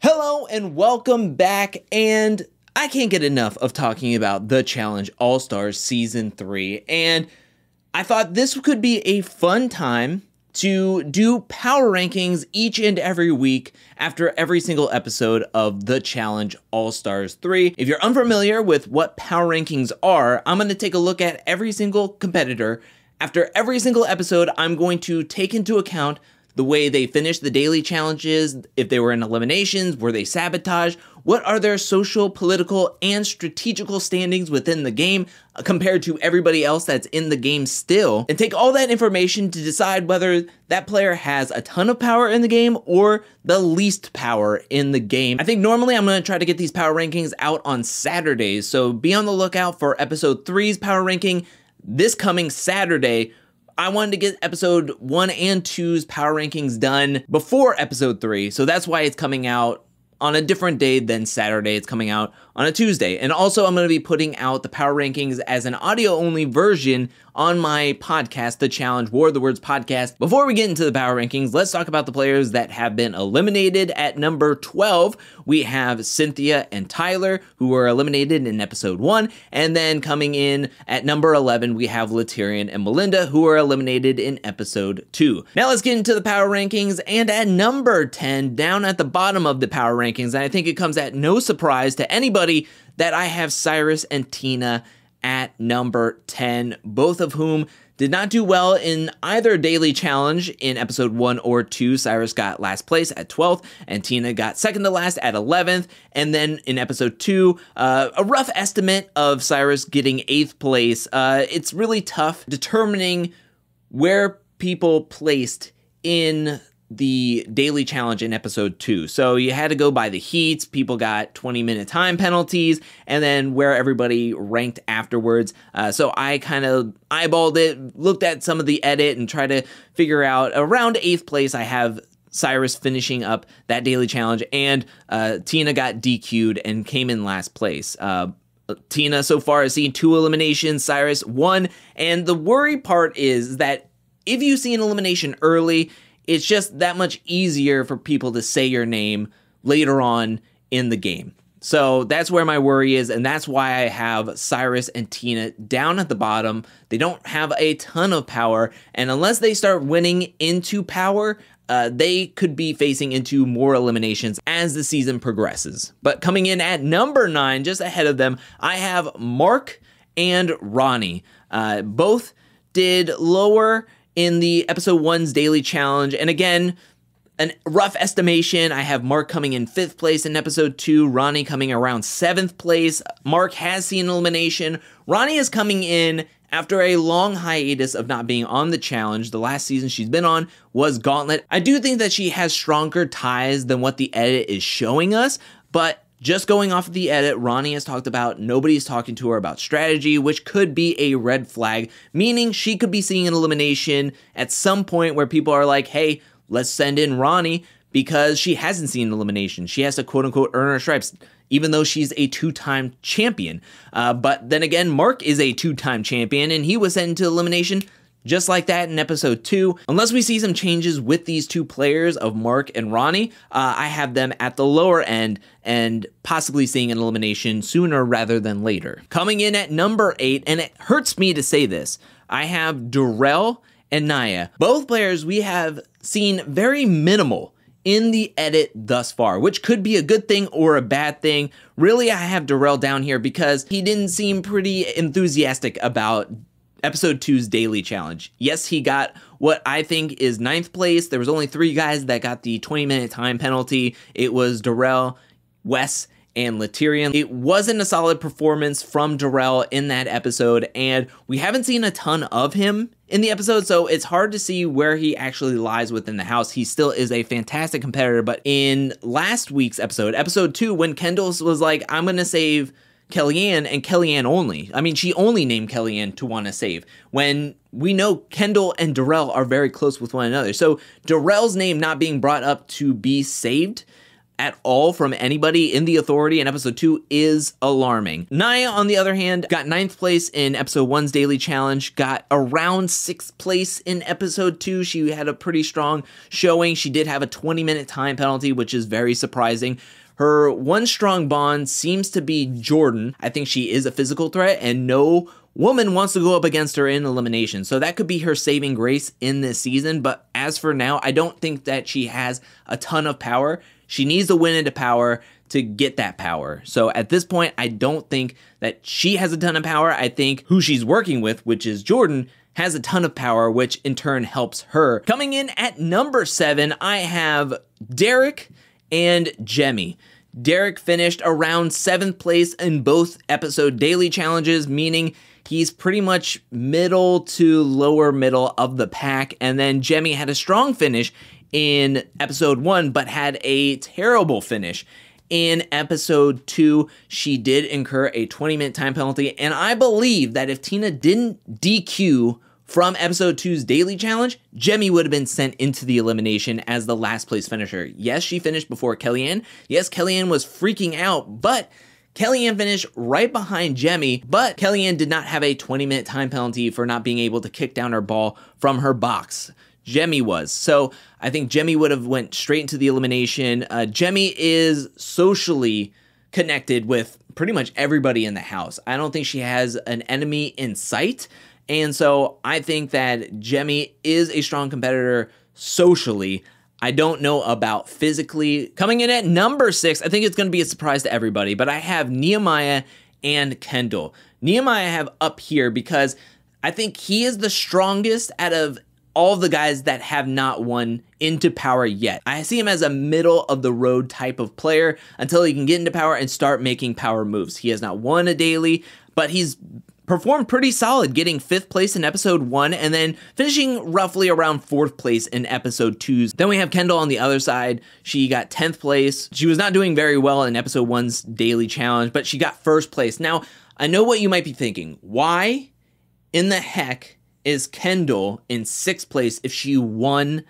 Hello and welcome back, and I can't get enough of talking about The Challenge All-Stars Season 3, and I thought this could be a fun time to do power rankings each and every week after every single episode of The Challenge All-Stars 3. If you're unfamiliar with what power rankings are, I'm going to take a look at every single competitor. After every single episode, I'm going to take into account the way they finished the daily challenges, if they were in eliminations, were they sabotaged, what are their social, political, and strategical standings within the game compared to everybody else that's in the game still, and take all that information to decide whether that player has a ton of power in the game or the least power in the game. I think normally I'm going to try to get these power rankings out on Saturdays, so be on the lookout for episode 3's power ranking this coming Saturday. I wanted to get episode 1 and 2's power rankings done before episode 3, so that's why it's coming out on a different day than Saturday. It's coming out on a Tuesday. And also, I'm going to be putting out the power rankings as an audio-only version on my podcast, The Challenge War of the Words podcast. Before we get into the power rankings, let's talk about the players that have been eliminated. At number 12, we have Cynthia and Tyler, who were eliminated in episode 1. And then coming in at number 11, we have Latyrian and Melinda, who were eliminated in episode 2. Now let's get into the power rankings. And at number 10, down at the bottom of the power rankings, and I think it comes at no surprise to anybody that I have Cyrus and Tina at number 10, both of whom did not do well in either daily challenge in episode 1 or 2. Cyrus got last place at 12th, and Tina got second to last at 11th. And then in episode 2, a rough estimate of Cyrus getting 8th place. It's really tough determining where people placed in the daily challenge in episode 2. So you had to go by the heats. People got 20-minute time penalties, and then where everybody ranked afterwards. So I kind of eyeballed it, looked at some of the edit, and tried to figure out around 8th place. I have Cyrus finishing up that daily challenge, and Tina got DQ'd and came in last place. Tina so far has seen 2 eliminations, Cyrus 1, and the worry part is that if you see an elimination early, it's just that much easier for people to say your name later on in the game. So that's where my worry is, and that's why I have Cyrus and Tina down at the bottom. They don't have a ton of power, and unless they start winning into power, they could be facing into more eliminations as the season progresses. But coming in at number 9, just ahead of them, I have Mark and Ronnie. Both did lower in the episode 1's daily challenge, and again, an rough estimation, I have Mark coming in 5th place in episode 2, Ronnie coming around 7th place. Mark has seen elimination. Ronnie is coming in after a long hiatus of not being on the challenge. The last season she's been on was Gauntlet. I do think that she has stronger ties than what the edit is showing us, but just going off of the edit, Ronnie has talked about nobody's talking to her about strategy, which could be a red flag, meaning she could be seeing an elimination at some point where people are like, hey, let's send in Ronnie because she hasn't seen an elimination. She has to quote-unquote earn her stripes, even though she's a 2-time champion. But then again, Mark is a 2-time champion, and he was sent into elimination just like that in episode 2. Unless we see some changes with these 2 players of Mark and Ronnie, I have them at the lower end and possibly seeing an elimination sooner rather than later. Coming in at number 8, and it hurts me to say this, I have Darrell and Nya. Both players we have seen very minimal in the edit thus far, which could be a good thing or a bad thing. Really, I have Darrell down here because he didn't seem pretty enthusiastic about episode 2's daily challenge. Yes, he got what I think is 9th place. There was only 3 guys that got the 20-minute time penalty. It was Darrell, Wes, and Latyrian. It wasn't a solid performance from Darrell in that episode, and we haven't seen a ton of him in the episode, so it's hard to see where he actually lies within the house. He still is a fantastic competitor, but in last week's episode 2, when Kendal was like, I'm going to save Kellyanne and Kellyanne only. I mean, she only named Kellyanne to want to save, when we know Kendal and Darrell are very close with one another. So Darrell's name not being brought up to be saved at all from anybody in the authority in episode 2 is alarming. Nya, on the other hand, got 9th place in episode 1's daily challenge, got around 6th place in episode 2. She had a pretty strong showing. She did have a 20-minute time penalty, which is very surprising. Her one strong bond seems to be Jordan. I think she is a physical threat, and no woman wants to go up against her in elimination. So that could be her saving grace in this season. But as for now, I don't think that she has a ton of power. She needs to win into power to get that power. So at this point, I don't think that she has a ton of power. I think who she's working with, which is Jordan, has a ton of power, which in turn helps her. Coming in at number 7, I have Derek and Jemmy. Derek finished around 7th place in both episode daily challenges, meaning he's pretty much middle to lower middle of the pack. And then Jemmy had a strong finish in episode 1, but had a terrible finish in episode 2. She did incur a 20-minute time penalty, and I believe that if Tina didn't DQ from episode 2's daily challenge, Jemmy would have been sent into the elimination as the last place finisher. Yes, she finished before Kellyanne. Yes, Kellyanne was freaking out, but Kellyanne finished right behind Jemmy, but Kellyanne did not have a 20-minute time penalty for not being able to kick down her ball from her box. Jemmy was. So I think Jemmy would have went straight into the elimination. Jemmy is socially connected with pretty much everybody in the house. I don't think she has an enemy in sight. And so I think that Jemmy is a strong competitor socially. I don't know about physically. Coming in at number 6, I think it's going to be a surprise to everybody, but I have Nehemiah and Kendal. Nehemiah I have up here because I think he is the strongest out of all the guys that have not won into power yet. I see him as a middle of the road type of player until he can get into power and start making power moves. He has not won a daily, but he's performed pretty solid, getting 5th place in episode 1 and then finishing roughly around 4th place in episode 2. Then we have Kendal on the other side. She got 10th place. She was not doing very well in episode 1's daily challenge, but she got 1st place. Now, I know what you might be thinking. Why in the heck is Kendal in 6th place if she won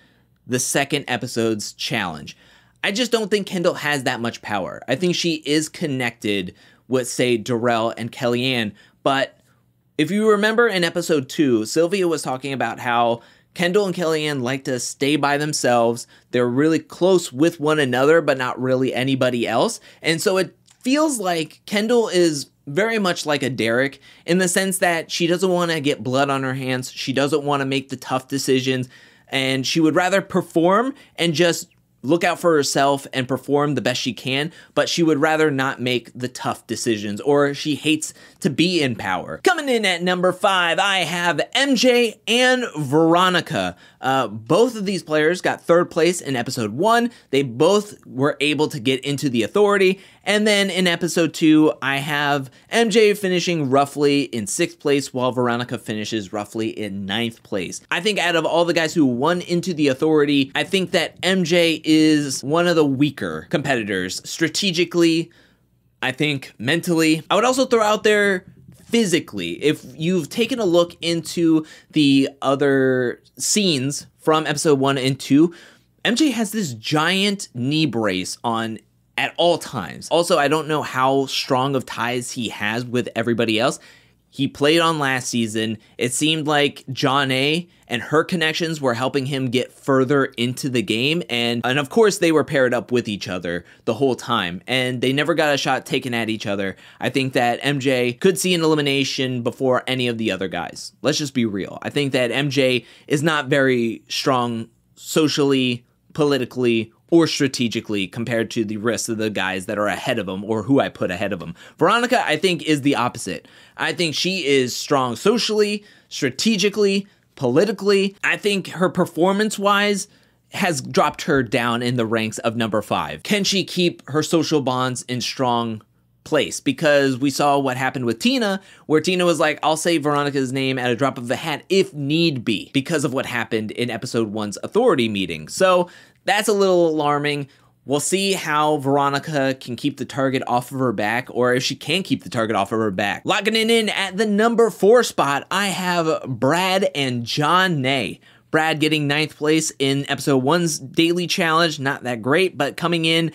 the 2nd episode's challenge? I just don't think Kendal has that much power. I think she is connected with, say, Darrell and Kellyanne, but if you remember in episode 2, Sylvia was talking about how Kendal and Kellyanne like to stay by themselves. They're really close with one another, but not really anybody else. And so it feels like Kendal is very much like a Derek in the sense that she doesn't want to get blood on her hands. She doesn't want to make the tough decisions, and she would rather perform and just look out for herself and perform the best she can, but she would rather not make the tough decisions, or she hates to be in power. Coming in at number 5, I have MJ and Veronica. Both of these players got 3rd place in episode 1. They both were able to get into the authority. And then in episode 2, I have MJ finishing roughly in 6th place while Veronica finishes roughly in 9th place. I think out of all the guys who won into the authority, I think that MJ is one of the weaker competitors. Strategically, I think mentally. I would also throw out there physically. If you've taken a look into the other scenes from episode 1 and 2, MJ has this giant knee brace on at all times. Also, I don't know how strong of ties he has with everybody else. He played on last season. It seemed like John A. and her connections were helping him get further into the game. And of course, they were paired up with each other the whole time. And they never got a shot taken at each other. I think that MJ could see an elimination before any of the other guys. Let's just be real. I think that MJ is not very strong socially, politically, or strategically compared to the rest of the guys that are ahead of him or who I put ahead of him. Veronica, I think, is the opposite. I think she is strong socially, strategically, politically. I think her performance-wise has dropped her down in the ranks of number 5. Can she keep her social bonds in strong place? Because we saw what happened with Tina, where Tina was like, I'll say Veronica's name at a drop of the hat if need be, because of what happened in episode 1's authority meeting. So that's a little alarming. We'll see how Veronica can keep the target off of her back, or if she can keep the target off of her back. Locking it in at the number 4 spot, I have Brad and John Nay. Brad getting 9th place in episode 1's daily challenge. Not that great, but coming in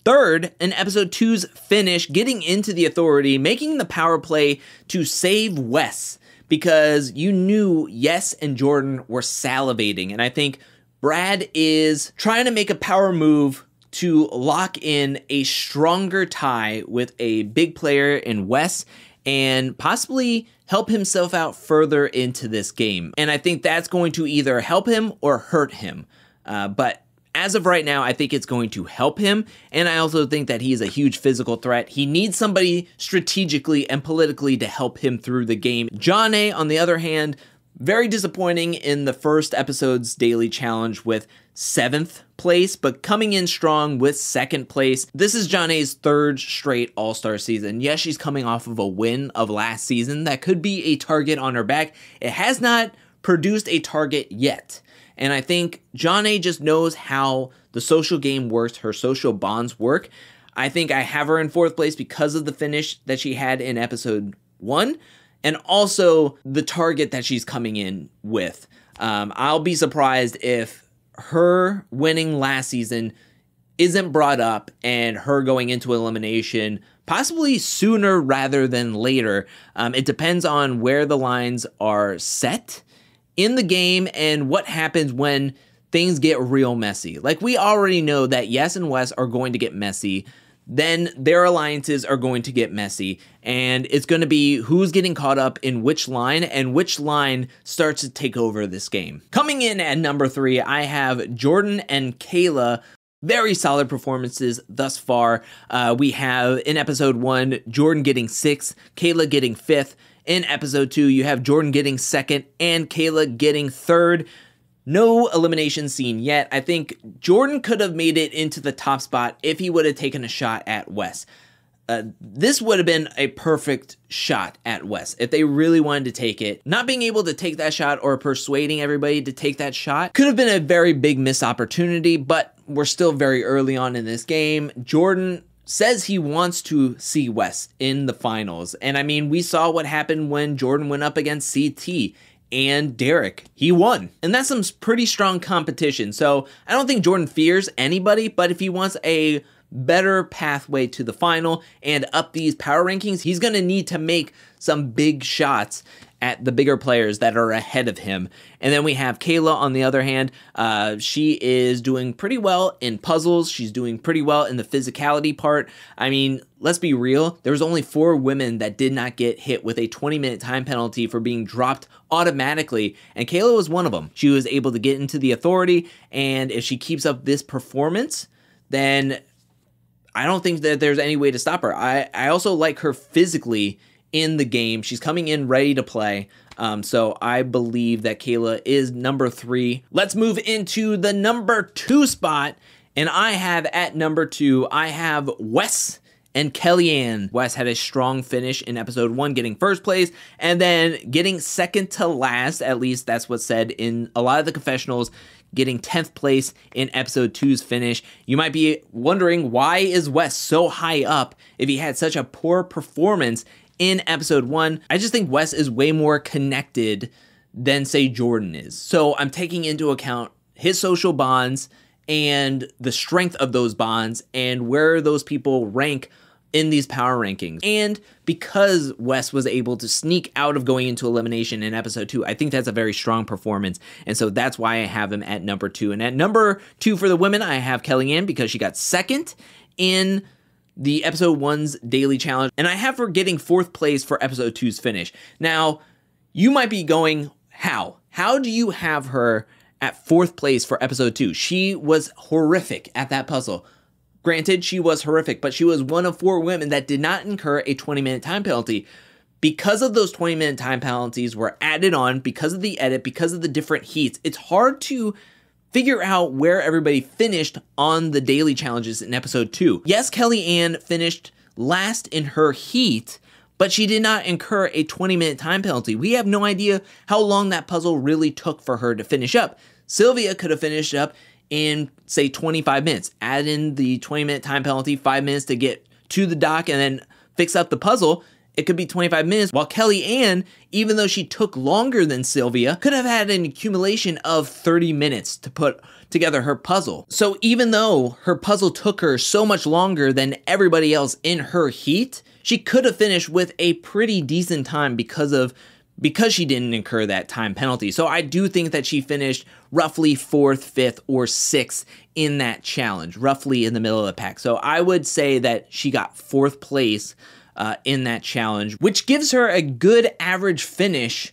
Third, in episode 2's finish, getting into the authority, making the power play to save Wes, because you knew Yes and Jordan were salivating. And I think Brad is trying to make a power move to lock in a stronger tie with a big player in Wes and possibly help himself out further into this game. And I think that's going to either help him or hurt him. But as of right now, I think it's going to help him. And I also think that he is a huge physical threat. He needs somebody strategically and politically to help him through the game. Jonna, on the other hand, very disappointing in the first episode's daily challenge with 7th place, but coming in strong with 2nd place. This is Jonna's 3rd straight All-Star season. Yes, she's coming off of a win of last season. That could be a target on her back. It has not produced a target yet. And I think Jonna just knows how the social game works, her social bonds work. I think I have her in 4th place because of the finish that she had in episode 1. And also the target that she's coming in with. I'll be surprised if her winning last season isn't brought up and her going into elimination possibly sooner rather than later. It depends on where the lines are set in the game and what happens when things get real messy. Like, we already know that Yes and Wes are going to get messy. Then their alliances are going to get messy, and it's going to be who's getting caught up in which line and which line starts to take over this game. Coming in at number 3, I have Jordan and Kayla. Very solid performances thus far. We have in episode 1, Jordan getting 6th, Kayla getting 5th. In episode 2, you have Jordan getting 2nd and Kayla getting 3rd. No elimination scene yet. I think Jordan could have made it into the top spot if he would have taken a shot at Wes. This would have been a perfect shot at Wes if they really wanted to take it. Not being able to take that shot or persuading everybody to take that shot could have been a very big missed opportunity, but we're still very early on in this game. Jordan says he wants to see Wes in the finals. And I mean, we saw what happened when Jordan went up against CT and Derek. He won. And that's some pretty strong competition. So I don't think Jordan fears anybody, but if he wants a better pathway to the final and up these power rankings, he's going to need to make some big shots at the bigger players that are ahead of him. And then we have Kayla on the other hand. She is doing pretty well in puzzles. She's doing pretty well in the physicality part. I mean, let's be real. There was only 4 women that did not get hit with a 20-minute time penalty for being dropped automatically, and Kayla was one of them. She was able to get into the authority, and if she keeps up this performance, then I don't think that there's any way to stop her. I also like her physically in the game. She's coming in ready to play. So I believe that Kayla is number 3. Let's move into the number 2 spot. And I have at number 2, I have Wes and Kellyanne. Wes had a strong finish in episode 1, getting 1st place, and then getting 2nd to last. At least that's what's said in a lot of the confessionals, getting 10th place in episode 2's finish. You might be wondering, why is Wes so high up if he had such a poor performance in episode 1? I just think Wes is way more connected than, say, Jordan is. So I'm taking into account his social bonds and the strength of those bonds and where those people rank in these power rankings. And because Wes was able to sneak out of going into elimination in episode 2, I think that's a very strong performance. And so that's why I have him at number 2. And at number 2 for the women, I have KellyAnne because she got 2nd in the episode 1's daily challenge. And I have her getting 4th place for episode 2's finish. Now, you might be going, how? How do you have her at 4th place for episode 2? She was horrific at that puzzle. Granted, she was horrific, but she was one of 4 women that did not incur a 20-minute time penalty. Because of those 20-minute time penalties were added on, because of the edit, because of the different heats, it's hard to figure out where everybody finished on the daily challenges in episode 2. Yes, KellyAnne finished last in her heat, but she did not incur a 20-minute time penalty. We have no idea how long that puzzle really took for her to finish up. Sylvia could have finished up in, say, 25 minutes. Add in the 20-minute time penalty, 5 minutes to get to the dock and then fix up the puzzle, it could be 25 minutes, while KellyAnne, even though she took longer than Sylvia, could have had an accumulation of 30 minutes to put together her puzzle. So even though her puzzle took her so much longer than everybody else in her heat, she could have finished with a pretty decent time because she didn't incur that time penalty. So I do think that she finished roughly 4th, 5th, or 6th in that challenge, roughly in the middle of the pack. So I would say that she got 4th place in that challenge, which gives her a good average finish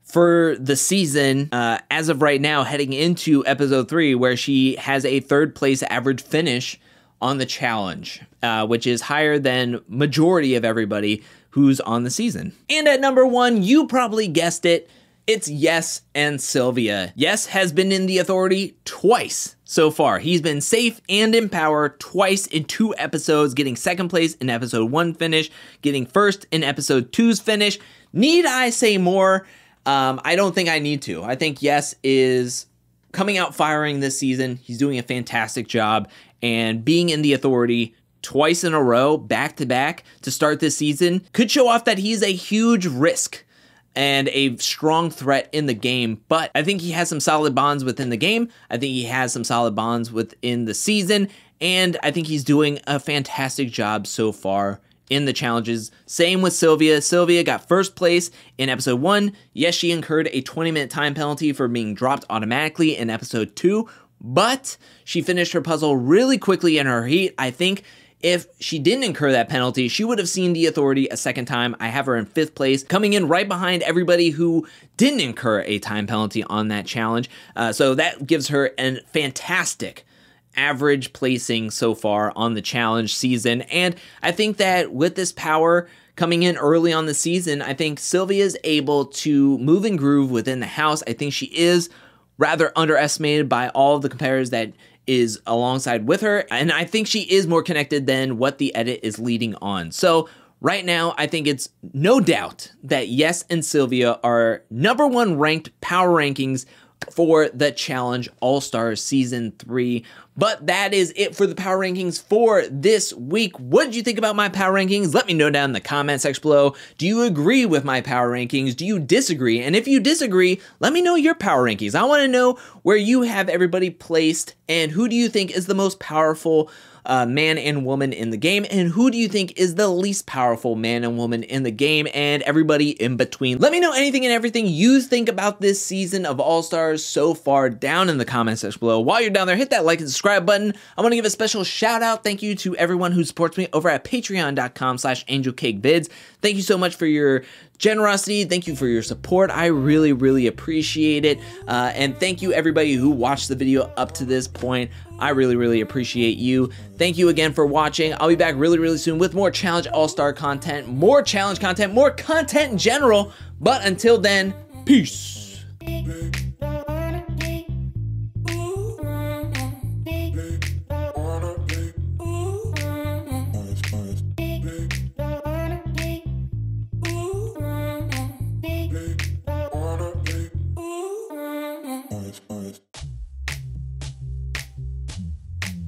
for the season as of right now, heading into episode 3, where she has a 3rd place average finish on the challenge, which is higher than majority of everybody who's on the season. And at number 1, you probably guessed it, it's Yes and Sylvia. Yes has been in the authority twice so far. He's been safe and in power twice in 2 episodes, getting 2nd place in episode 1 finish, getting 1st in episode 2's finish. Need I say more? I don't think I need to. I think Yes is coming out firing this season. He's doing a fantastic job, and being in the authority twice in a row, back to back, to start this season could show off that he's a huge risk and a strong threat in the game. But I think he has some solid bonds within the game. I think he has some solid bonds within the season, and I think he's doing a fantastic job so far in the challenges. Same with Sylvia. Sylvia got 1st place in episode 1. Yes, she incurred a 20-minute time penalty for being dropped automatically in episode 2, but she finished her puzzle really quickly in her heat. I think if she didn't incur that penalty, she would have seen the authority a 2nd time. I have her in 5th place, coming in right behind everybody who didn't incur a time penalty on that challenge. So that gives her a fantastic average placing so far on the challenge season. And I think that with this power coming in early on the season, I think Sylvia is able to move and groove within the house. I think she is rather underestimated by all of the competitors that is alongside with her, and I think she is more connected than what the edit is leading on. So right now, I think it's no doubt that Yes and Sylvia are number 1 ranked power rankings for the Challenge All-Stars Season 3. But that is it for the power rankings for this week. What did you think about my power rankings? Let me know down in the comment section below. Do you agree with my power rankings? Do you disagree? And if you disagree, let me know your power rankings. I want to know where you have everybody placed, and who do you think is the most powerful man and woman in the game, and who do you think is the least powerful man and woman in the game, and everybody in between. Let me know anything and everything you think about this season of All-Stars so far down in the comment section below. While you're down there, hit that like and subscribe button. I want to give a special shout out. Thank you to everyone who supports me over at patreon.com/angelcakevids. Thank you so much for your generosity. Thank you for your support. I really, really appreciate it. And thank you everybody who watched the video up to this point. I really, really appreciate you. Thank you again for watching. I'll be back really, really soon with more Challenge All-Star content, more challenge content, more content in general. But until then, peace.